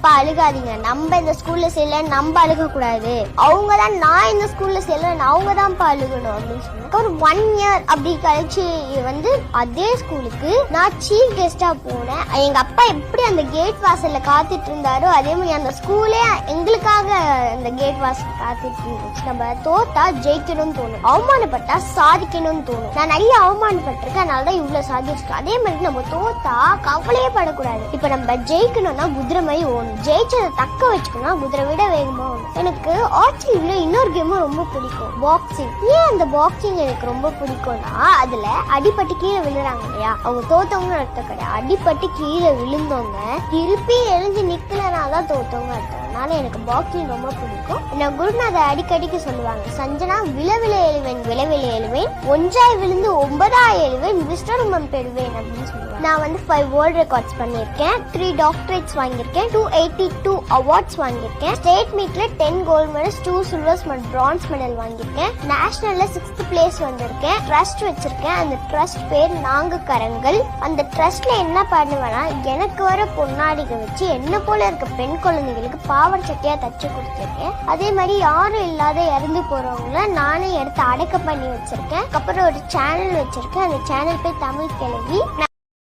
அப்பா அழுகாதீங்க, நம்ம இந்த ஸ்கூல்ல செய்யல, நம்ம அழுக கூடாது, அவங்கதான் நான் இந்த ஸ்கூல்ல செய்யல, அவங்க தான் அழுகணும் அப்படின்னு சொன்னாங்க. ஒரு 1 year அப்படி கழிச்சு வந்து அதே ஸ்கூலுக்கு நான் சீஃப் கெஸ்டா போனேன். எங்க அப்பா எப்படி அந்த கேட் வாசல்ல காத்துட்டு இருந்தாரோ அதே மாதிரி அந்த ஸ்கூலே எங்களுக்காக அந்த கேட் வாசல் காத்துட்டு இருந்துச்சு. நம்ம தோத்தா ஜெயிக்கணும்னு தோணும், அவமானப்பட்டா சாதிக்கணும்னு தோணும். நான் நிறைய அவமானப்பட்டிருக்கேன், அதனாலதான் இவ்வளவு சாதிச்சிருக்கேன். அதே மாதிரி நம்ம தோத்தா கவலையே படக்கூடாது. இப்ப நம்ம ஜெயிக்கணும்னா குதிரை மாதிரி ஓடும், ஜெயிச்சதை தக்க வச்சுக்கணும் குதிரை விட வேகமா ஓடும். எனக்கு ஆர்ச்சரி விட இன்னொரு கேமும் ரொம்ப பிடிக்கும், பாக்ஸிங். ஏன் அந்த பாக்ஸிங் எனக்கு ரொம்ப பிடிக்கும்னா அதுல அடிபட்டு கீழே விழுறாங்க இல்லையா, அவங்க தோத்தவங்க அர்த்தம் கிடையாது. அடிபட்டு கீழே விழுந்தவங்க திருப்பி எழுந்து நிக்கலனாதான் தோத்தவங்க அர்த்தம். அதனால எனக்கு பாக்ஸிங் ரொம்ப பிடிக்கும். என் குருநாதை அடிக்கடிக்கு சொல்லுவாங்க, சஞ்சனா விழவில எழுவேன் விழவில எழுவேன், ஒன்றாய் விழுந்து 9ஆய் எழுவேன், விஸ்வரூபம் பெறுவேன் அப்படின்னு சொல்லுவாங்க. நான் வந்து 5 வேர்ல்ட் ரெக்கார்ட்ஸ் பண்ணியிருக்கேன், 3 டாக்டரேட்ஸ் வாங்கியிருக்கேன், 282 அவார்ட்ஸ் வாங்கியிருக்கேன், ஸ்டேட் மீட்ல 10 கோல்டு மெடல்ஸ், 2 சில்வர்ஸ் மற்றும் பிரான்ஸ் மெடல் வாங்கியிருக்கேன், நேஷனல்ல 6th பிளேஸ் வந்திருக்கேன், ட்ரஸ்ட் வச்சிருக்கேன். அந்த ட்ரஸ்ட் பேர் நான்கு கரங்கள். அந்த ட்ரஸ்ட்ல என்ன பண்ணுவேன்னா எனக்கு வர பொன்னாடிக வச்சு என்ன போல இருக்க பெண் குழந்தைகளுக்கு பாவாடை சட்டையா தச்சு கொடுத்துருக்கேன். அதே மாதிரி யாரும் இல்லாத இறந்து போறவங்கள நானே எடுத்து அடக்க பண்ணி வச்சிருக்கேன். அப்புறம் ஒரு சேனல் வச்சிருக்கேன், அந்த சேனல் பேர் தமிழ் கிழவி.